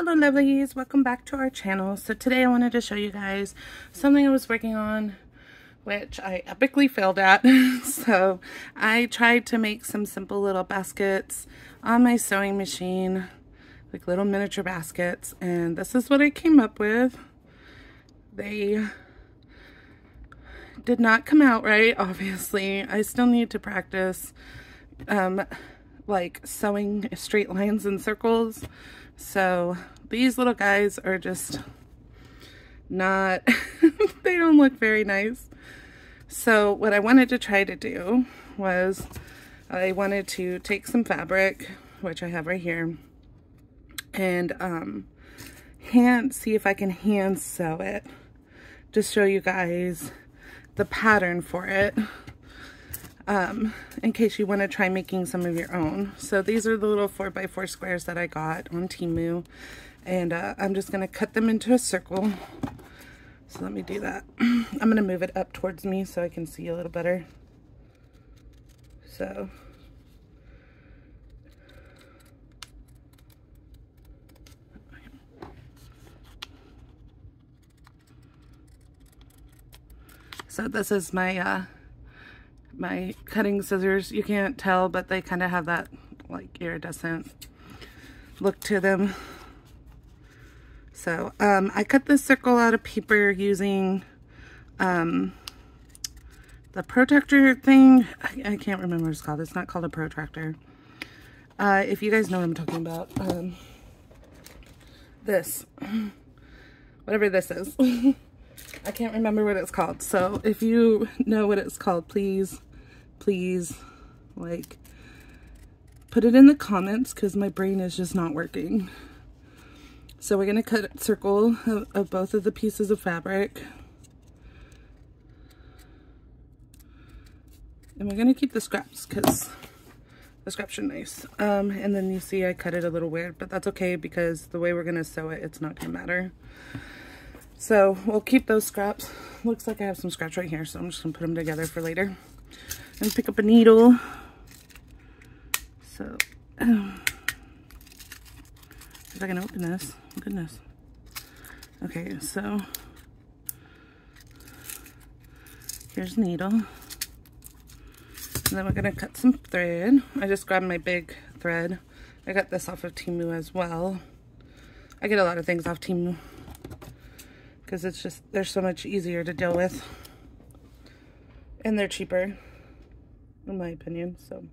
Hello lovelies, welcome back to our channel. So today I wanted to show you guys something I was working on, which I epically failed at. So I tried to make some simple little baskets on my sewing machine, like little miniature baskets, and this is what I came up with. They did not come out right, obviously. I still need to practice like sewing straight lines and circles. So these little guys are just not, they don't look very nice. So what I wanted to try to do was I wanted to take some fabric, which I have right here, and see if I can hand sew it to show you guys the pattern for it, in case you want to try making some of your own. So these are the little 4x4 squares that I got on Temu, and I'm just going to cut them into a circle. So let me do that. I'm going to move it up towards me so I can see a little better. So this is my my cutting scissors. You can't tell, but they kind of have that like iridescent look to them. So I cut this circle out of paper using the protractor thing. I can't remember what it's called. It's not called a protractor. If you guys know what I'm talking about, this, whatever this is. I can't remember what it's called. So if you know what it's called, please like put it in the comments, because my brain is just not working. So we're going to cut a circle of both of the pieces of fabric. And we're going to keep the scraps because the scraps are nice. And then you see I cut it a little weird, but that's okay because the way we're going to sew it, it's not going to matter. So we'll keep those scraps. Looks like I have some scraps right here, so I'm just going to put them together for later. And pick up a needle. So, if I can open this. Oh, goodness. Okay, so here's a needle. And then we're going to cut some thread. I just grabbed my big thread. I got this off of Temu as well. I get a lot of things off Temu because it's just, they're so much easier to deal with. And they're cheaper, in my opinion, so.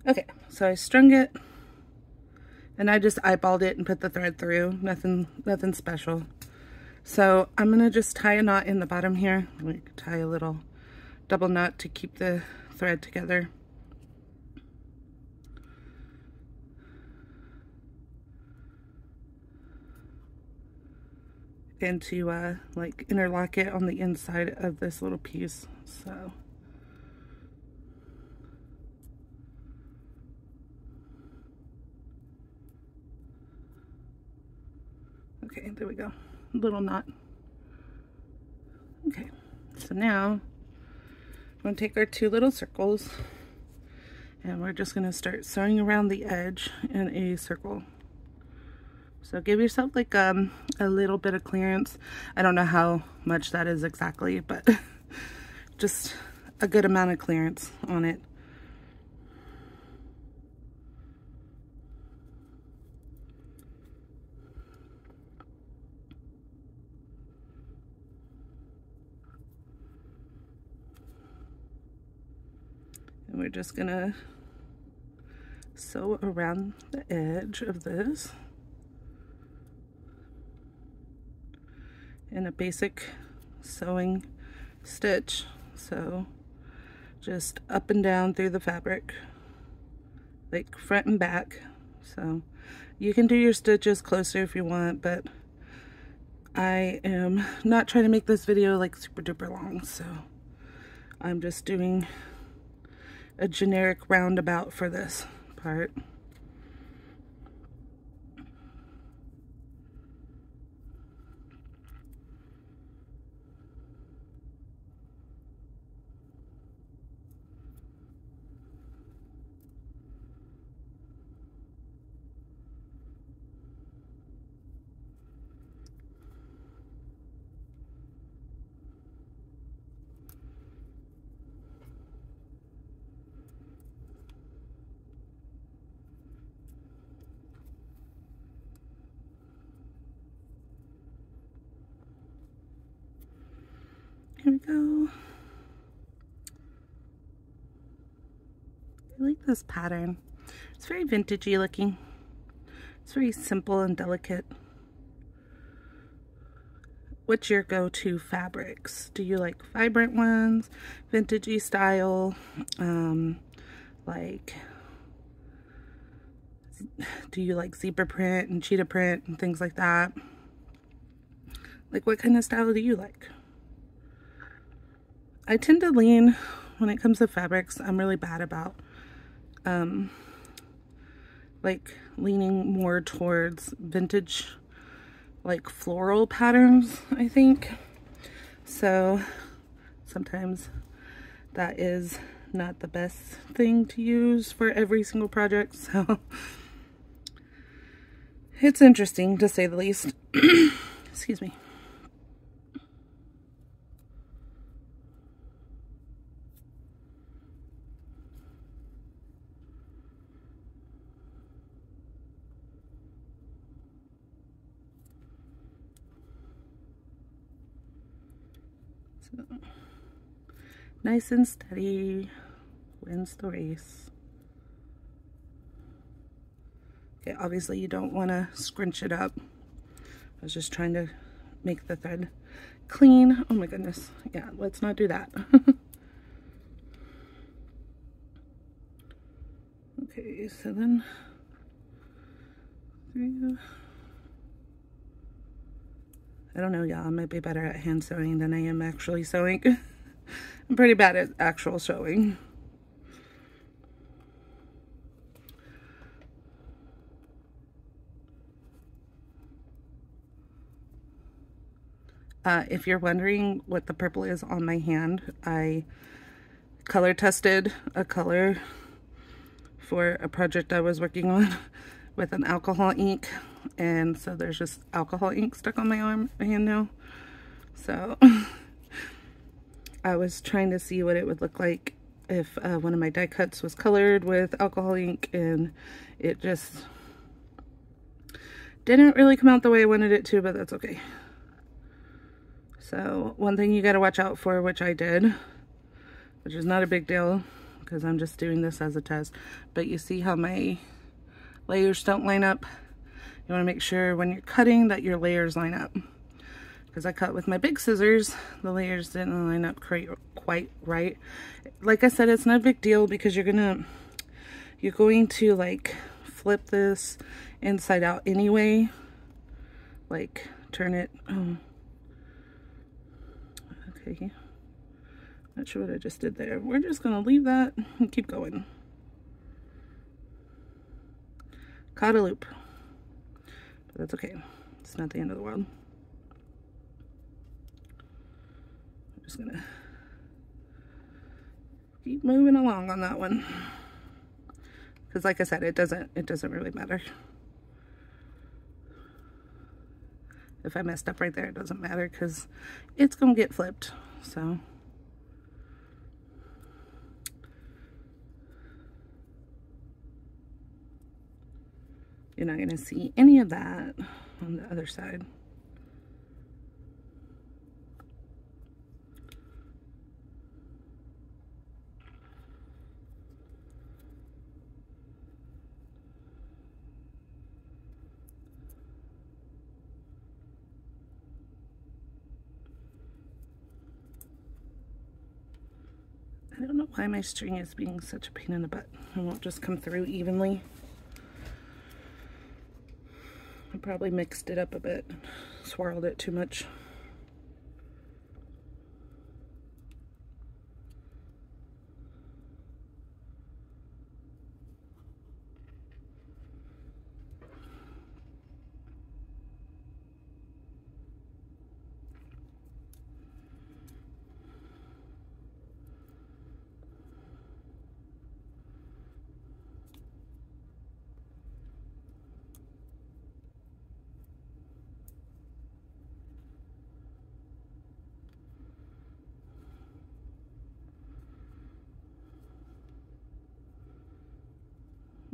Okay, so I strung it, and I just eyeballed it and put the thread through. Nothing special. So I'm gonna just tie a knot in the bottom here. Like tie a little double knot to keep the thread together. And to like interlock it on the inside of this little piece. So okay, there we go. Little knot. Okay, so now I'm going to take our two little circles and we're just going to start sewing around the edge in a circle. So give yourself like a little bit of clearance. I don't know how much that is exactly, but just a good amount of clearance on it. And we're just gonna sew around the edge of this in a basic sewing stitch. So just up and down through the fabric, like front and back. So you can do your stitches closer if you want, but I am not trying to make this video like super duper long, so I'm just doing a generic roundabout for this part. Here we go. I like this pattern. It's very vintagey looking. It's very simple and delicate. What's your go-to fabrics? Do you like vibrant ones, vintagey style, like, do you like zebra print and cheetah print and things like that? Like, what kind of style do you like? I tend to lean, when it comes to fabrics, I'm really bad about, like, leaning more towards vintage, like floral patterns, I think. So sometimes that is not the best thing to use for every single project. So it's interesting to say the least. Excuse me. So, nice and steady wins the race. Okay, obviously you don't want to scrunch it up. I was just trying to make the thread clean. Oh my goodness. Yeah, let's not do that. Okay, so then I don't know, y'all. I might be better at hand sewing than I am actually sewing. I'm pretty bad at actual sewing. If you're wondering what the purple is on my hand, I color tested a color for a project I was working on with an alcohol ink, and so there's just alcohol ink stuck on my hand now. So I was trying to see what it would look like if one of my die cuts was colored with alcohol ink, and it just didn't really come out the way I wanted it to, but that's okay. So one thing you got to watch out for, which I did, which is not a big deal because I'm just doing this as a test, but you see how my layers don't line up? You want to make sure when you're cutting that your layers line up. Because I cut with my big scissors, the layers didn't line up quite right. Like I said, it's not a big deal because you're going to like flip this inside out anyway. Like turn it. Okay. Not sure what I just did there. We're just going to leave that and keep going. Caught a loop. But that's okay. It's not the end of the world. I'm just going to keep moving along on that one. Because like I said, it doesn't really matter. If I messed up right there, it doesn't matter because it's going to get flipped. So you're not going to see any of that on the other side. I don't know why my string is being such a pain in the butt. It won't just come through evenly. I probably mixed it up a bit, swirled it too much.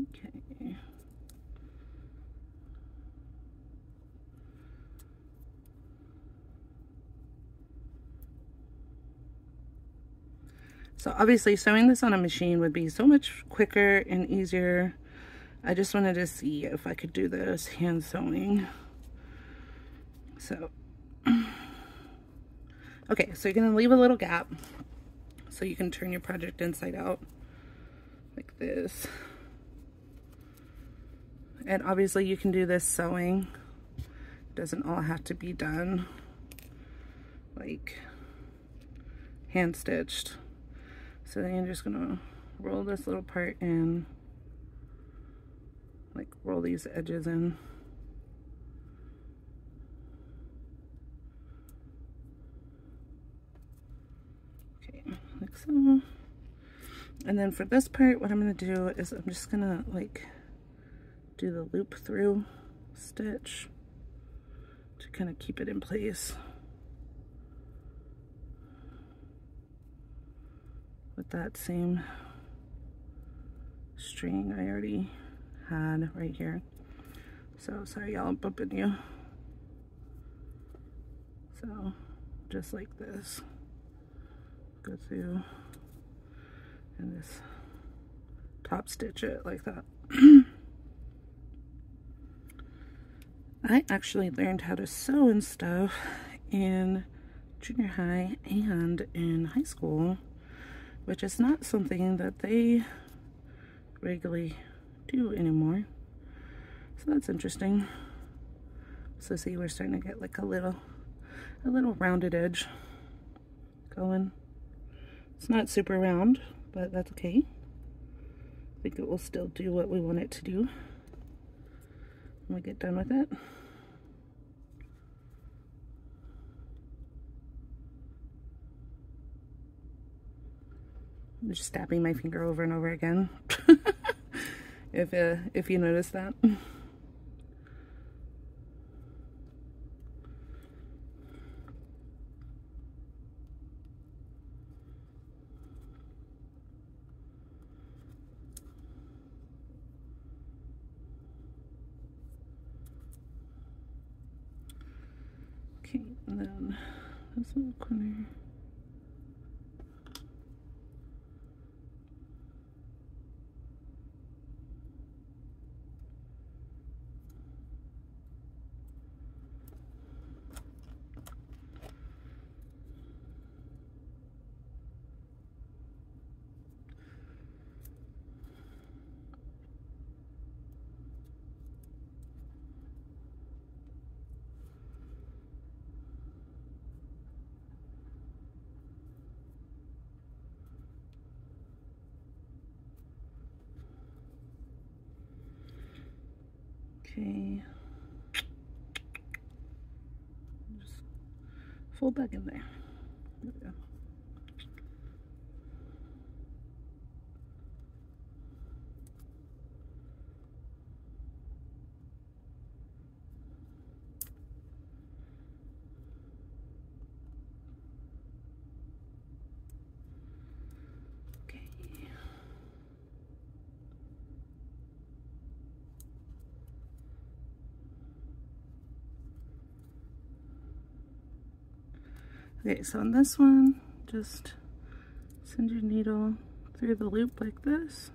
Okay. So obviously sewing this on a machine would be so much quicker and easier. I just wanted to see if I could do this hand sewing. So, okay, so you're gonna leave a little gap so you can turn your project inside out like this. And obviously you can do this sewing. It doesn't all have to be done like hand stitched. So then you're just gonna roll this little part in, like roll these edges in. Okay, like so. And then for this part, what I'm gonna do is I'm just gonna like do the loop through stitch to kind of keep it in place with that same string I already had right here. So sorry y'all, I'm bumping you. So just like this, go through and just top stitch it like that. I actually learned how to sew and stuff in junior high and in high school, which is not something that they regularly do anymore. So that's interesting. So see, we're starting to get like a little rounded edge going. It's not super round, but that's okay. I think it will still do what we want it to do when we get done with it. I'm just stabbing my finger over and over again. If you notice that. Okay, and then this little corner. Okay, just fold back in there. There we go. Okay, so on this one, just send your needle through the loop like this.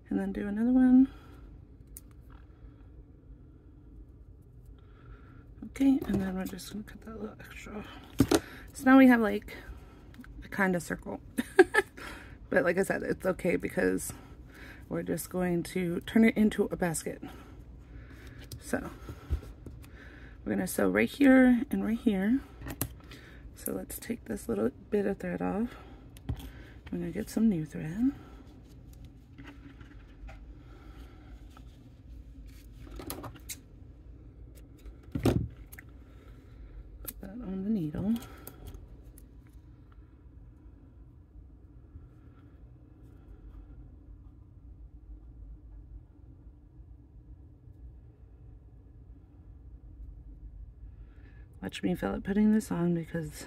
And then do another one. Okay, and then we're just gonna cut that little extra off. So now we have like a kind of circle. But like I said, it's okay because we're just going to turn it into a basket. So we're gonna sew right here and right here. So let's take this little bit of thread off. I'm gonna get some new thread. Put that on the needle. Watch me feel it putting this on because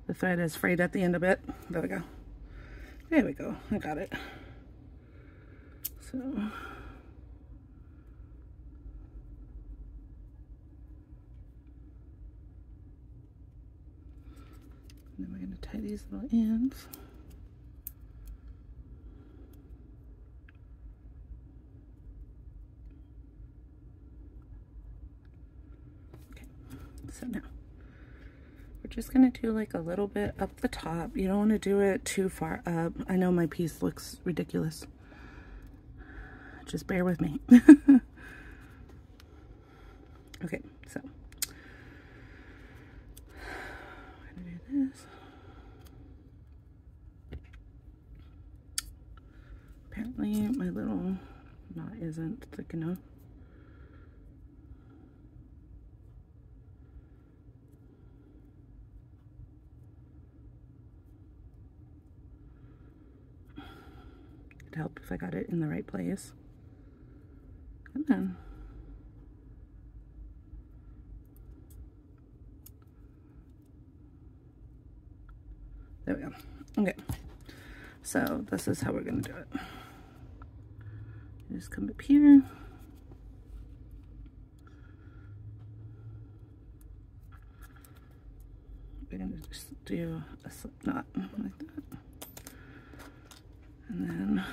the thread is frayed at the end of it. There we go. There we go. I got it. So And then we're going to tie these little ends. Okay, so now we're just going to do like a little bit up the top. You don't want to do it too far up. I know my piece looks ridiculous. Just bear with me. Okay, so we're going to do this. Apparently my little knot isn't thick enough. It'd help if I got it in the right place. And then there we go. Okay, so this is how we're going to do it. Just come up here. We're going to just do a slip knot like that. And then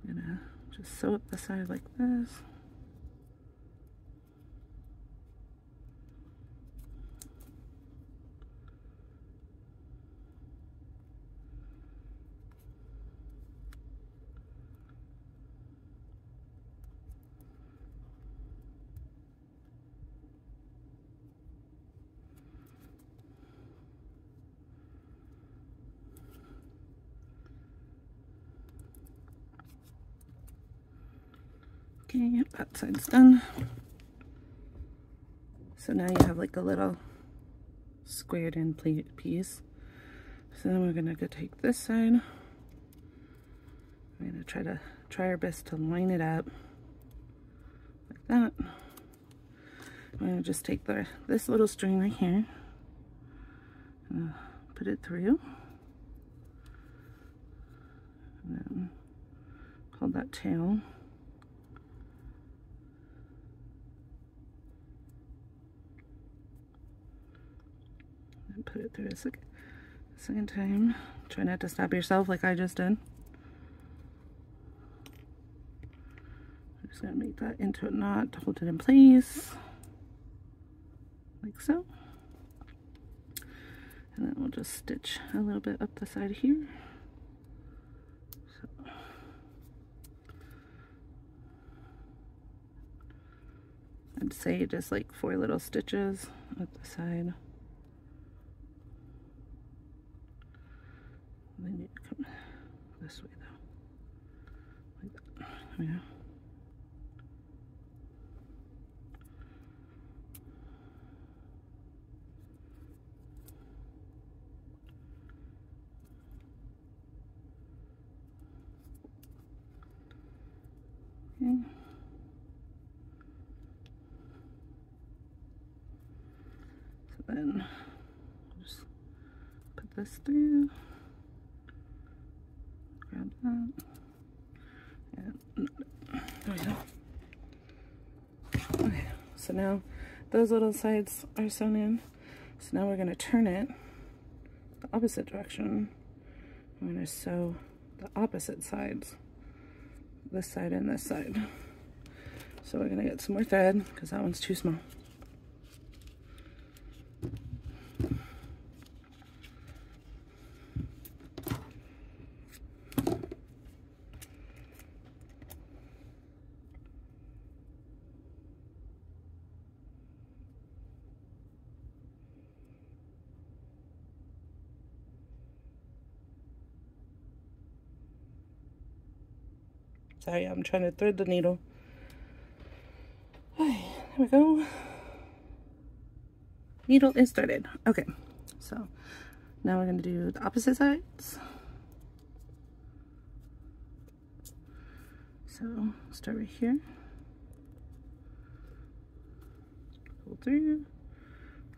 I'm going to just sew up the side like this. Okay, that side's done. So now you have like a little squared in piece. So then we're gonna go take this side. We're gonna try our best to line it up like that. We're gonna just take this little string right here, put it through, and then hold that tail. Put it through a second time. Try not to stab yourself like I just did. I'm just going to make that into a knot to hold it in place. Like so. And then we'll just stitch a little bit up the side here. So. I'd say just like 4 little stitches at the side. Then you come this way though, like that. There we go. Okay. So then just put this through. Grab that. And there we go. Okay, so now those little sides are sewn in. So now we're going to turn it the opposite direction. I'm going to sew the opposite sides, this side and this side. So we're going to get some more thread because that one's too small. Sorry, I'm trying to thread the needle. Okay, there we go. Needle is threaded. Okay, so now we're going to do the opposite sides. So start right here. Pull through.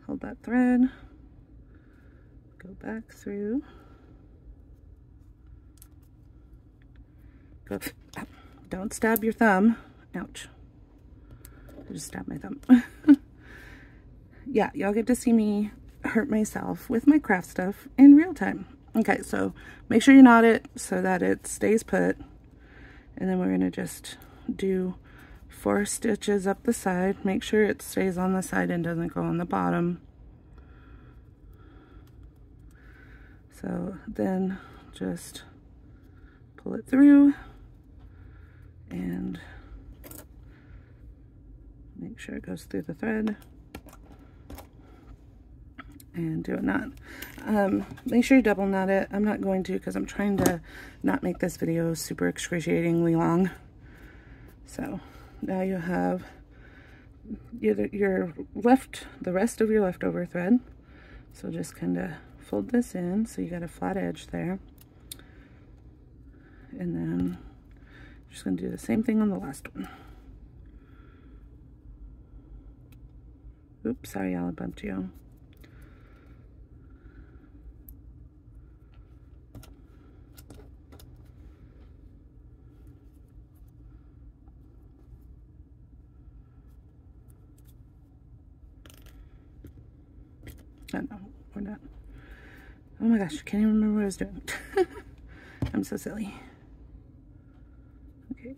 Hold that thread. Go back through. Go. Don't stab your thumb. Ouch. I just stabbed my thumb. Yeah, y'all get to see me hurt myself with my craft stuff in real time. Okay, so make sure you knot it so that it stays put. And then we're going to just do 4 stitches up the side. Make sure it stays on the side and doesn't go on the bottom. So then just pull it through and make sure it goes through the thread and do a knot. Make sure you double knot it. I'm not going to because I'm trying to not make this video super excruciatingly long. So now you have the rest of your leftover thread. So just kind of fold this in so you got a flat edge there. And then I'm just going to do the same thing on the last one. Oops, sorry y'all, I bumped you. Oh no, we're not. Oh my gosh, I can't even remember what I was doing. I'm so silly. Okay.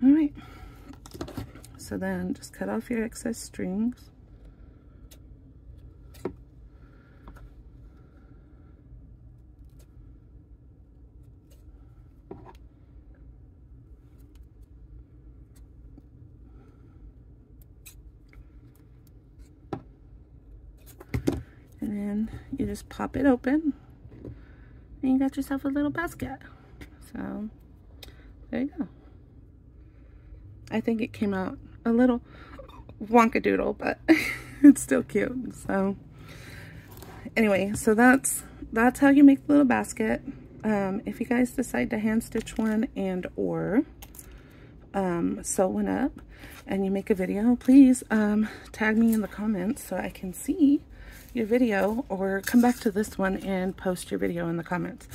All right. So then just cut off your excess strings. And then you just pop it open and you got yourself a little basket. So there you go. I think it came out a little wonkadoodle, but it's still cute. So anyway, so that's how you make the little basket. If you guys decide to hand stitch one and or sew one up and you make a video, please tag me in the comments so I can see your video, or come back to this one and post your video in the comments.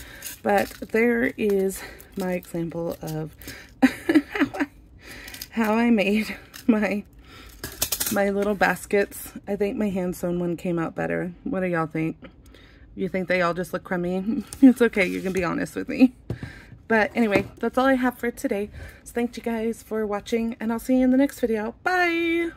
But there is my example of how I made my little baskets. I think my hand sewn one came out better. What do y'all think? You think they all just look crummy? It's okay, you can be honest with me. But anyway, that's all I have for today. So thank you guys for watching, and I'll see you in the next video. Bye!